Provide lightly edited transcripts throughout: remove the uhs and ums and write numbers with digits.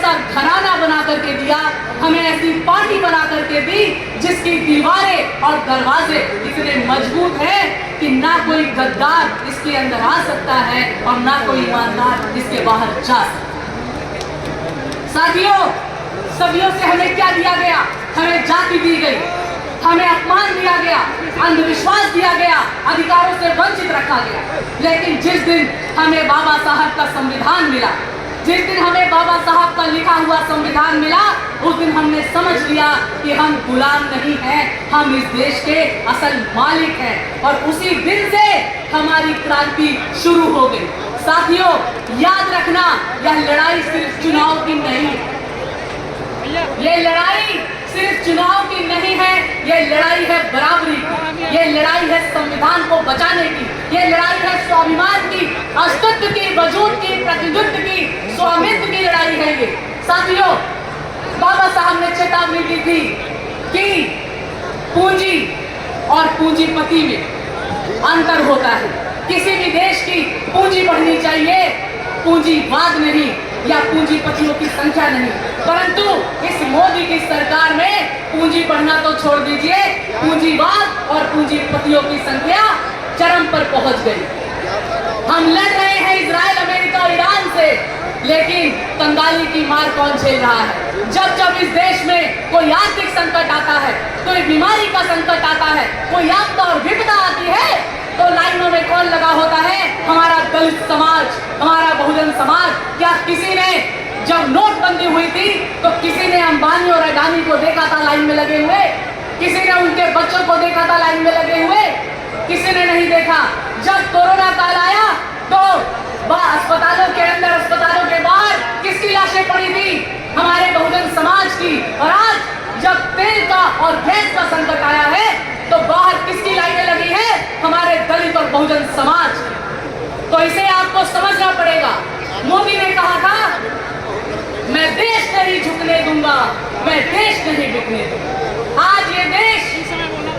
ऐसा घराना बना करके दिया, हमें ऐसी पार्टी बना करके दी जिसकी दीवारें और दरवाजे इतने मजबूत हैं कि ना कोई गद्दार इसके अंदर आ सकता है और ना कोई ईमानदार इसके बाहर जा सकता। साथियों, सदियों से हमें क्या दिया गया? हमें जाति दी गई, हमें अपमान दिया गया, अंधविश्वास दिया गया, अधिकारों से वंचित रखा गया। लेकिन जिस दिन हमें बाबा साहब का संविधान मिला, जिस दिन हमें बाबा साहब का लिखा हुआ संविधान मिला, उस दिन हमने समझ लिया कि हम गुलाम नहीं हैं, हम इस देश के असल मालिक हैं। और उसी दिन से हमारी क्रांति शुरू हो गई। साथियों, याद रखना, यह लड़ाई सिर्फ चुनाव की नहीं है, ये लड़ाई सिर्फ चुनाव की नहीं है, ये लड़ाई है बराबरी की, ये लड़ाई है संविधान को बचाने की, ये लड़ाई है स्वाभिमान की, अस्तित्व की, वजूद की, प्रतिनिधित्व की, स्वामित्व की लड़ाई है ये। साथियों, बाबा साहब ने चेतावनी दी थी कि पूंजी और पूंजीपति में अंतर होता है। किसी भी देश की पूंजी बढ़नी चाहिए, पूंजीवाद नहीं या पूंजीपतियों की संख्या नहीं। परंतु इस मोदी की सरकार में पूंजी बढ़ना तो छोड़ दीजिए, पूंजीवाद और पूंजीपतियों की संख्या चरम पर पहुंच गई। हम लड़ रहे हैं इजराइल, अमेरिका और ईरान से, लेकिन कंगाली की मार कौन झेल रहा है? जब जब इस देश में कोई आर्थिक संकट आता है, कोई बीमारी का संकट आता है, कोई आपदा और विपदा आती है, तो लाइनों में कौन लगा होता है? हमारा दलित समाज, हमारा बहुजन समाज। क्या किसी ने, जब नोटबंदी हुई थी तो किसी ने अंबानी और अडानी को देखा था लाइन में लगे हुए? किसी ने उनके बच्चों को देखा था लाइन में लगे हुए? किसी ने नहीं देखा। जब कोरोना काल आया तो अस्पतालों के अंदर, अस्पतालों के बाहर किसकी लाशें पड़ी थी? हमारे बहुजन समाज की। और आज जब तेल का और गैस का संकट आया है तो बाहर किसकी लाइनें लगी है? हमारे दलित और बहुजन समाज। तो इसे आपको समझना पड़ेगा। मोदी ने कहा था, मैं देश नहीं झुकने दूंगा, मैं देश नहीं बिकने दूंगा। आज ये देश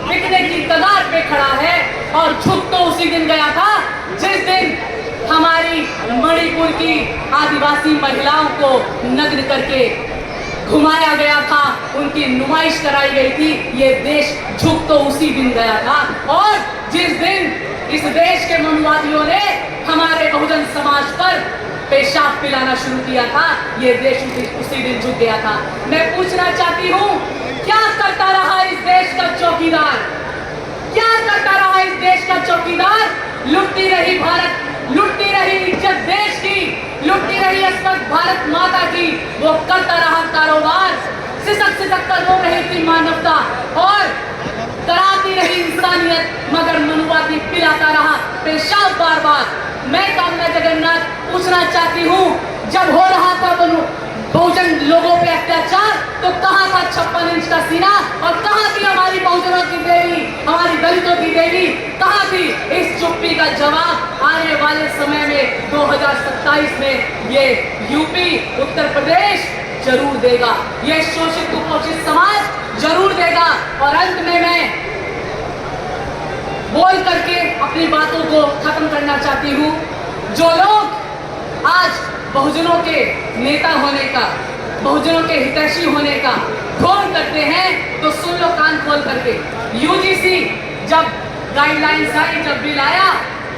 बिकने की कगार पे खड़ा है और झुक तो उसी दिन गया था जिस दिन हमारी मणिपुर की आदिवासी महिलाओं को नग्न करके घुमाया गया था, उनकी नुमाइश कराई गई थी। ये देश झुक तो उसी दिन गया था। और जिस दिन इस देश के मनुवादियों ने हमारे बहुजन समाज पर पेशाब पिलाना शुरू किया था, ये देश उसी दिन झुक गया था। मैं पूछना चाहती हूँ, क्या करता रहा इस देश का चौकीदार? क्या करता रहा इस देश का चौकीदार? लुटती रही भारत, लुटती रही इज्जत देश की, लुटती रही अस्मत भारत माता की। वो करता रहा कारोबार, सिसक सिसक कर रो रही थी मानवता और कराती रही इंसानियत, मगर मनुवादी पिलाता रहा पेशाब बार बार। मैं कामना जगन्नाथ पूछना चाहती हूँ, जब हो रहा था बहुजन लोगों पे अत्याचार, तो कहाँ था 56 इंच का सीना? और कहाँ थी हमारी बहुजनों की देवी, हमारी दलितों की देवी? कहाँ थी? इस चुप्पी का जवाब आने वाले समय में 2027 में ये यूपी, उत्तर प्रदेश जरूर देगा, ये शोषित कुपोषित समाज जरूर देगा। और अंत में मैं बोल करके अपनी बातों को खत्म करना चाहती हूँ। जो लोग आज बहुजनों के नेता होने का, बहुजनों के हितैषी होने का ढोंग करते हैं, तो सुन लो कान खोल करके। यूजीसी जब गाइडलाइंस आई, जब बिल आया,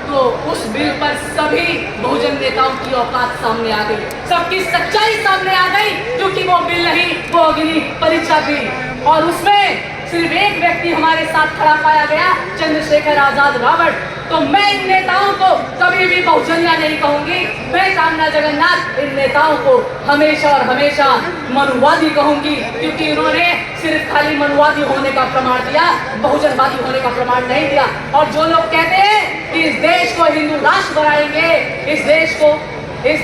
तो उस बिल पर सभी बहुजन नेताओं की औकात सामने आ गई, सबकी सच्चाई सामने आ गई, क्योंकि वो बिल नहीं, वो अग्नि परीक्षा थी। और उसमें सिर्फ एक व्यक्ति हमारे साथ खड़ा पाया गया, चंद्रशेखर आजाद रावत। तो मैं इन नेताओं को कभी भी बहुजनिया नहीं कहूंगी, मैं कामना जगन्नाथ इन नेताओं को हमेशा और हमेशा मनुवादी कहूंगी, क्योंकि उन्होंने सिर्फ खाली मनुवादी होने का प्रमाण दिया, बहुजनवादी होने का प्रमाण नहीं दिया। और जो लोग कहते हैं कि इस देश को हिंदू राष्ट्र बनाएंगे, इस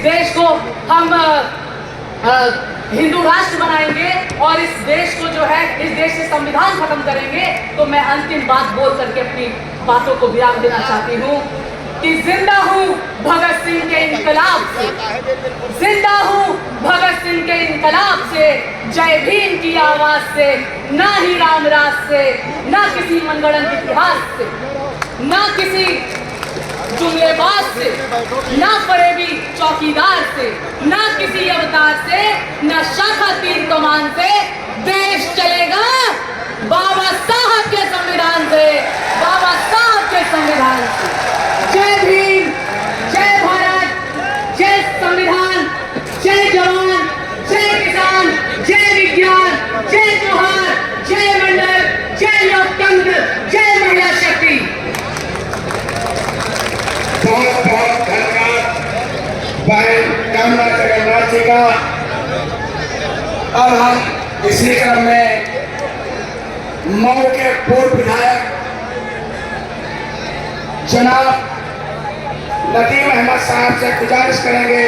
देश को हम हिंदू राष्ट्र बनाएंगे और इस देश को जो है, इस देश से संविधान खत्म करेंगे, तो मैं अंतिम बात बोल करके अपनी बातों को विराम देना चाहती हूँ कि जिंदा हूँ भगत सिंह के इनकलाब से, जिंदा हूँ भगत सिंह के इनकलाब से, जय भीम की आवाज से, ना ही रामराज से, ना किसी मनगढ़ंत इतिहास से, ना किसी जुमलेबाज से, ना फरेबी चौकीदार से, ना किसी अवतार से, ना शाखा तीर कमान से देश चलेगा बाबा साहब के संविधान से, बाबा साहब के संविधान से। जय भीम, जय भारत, जय संविधान, जय जवान, जय किसान, जय विज्ञान, जय जोहार, जय मंडल, जय लोकतंत्र, जय महिला शक्ति। बहुत बहुत धन्यवाद बहन कामना जगन्नाथ जी का। अब हम इसी क्रम में मऊ के पूर्व विधायक जनाब नदीम अहमद साहब से गुजारिश करेंगे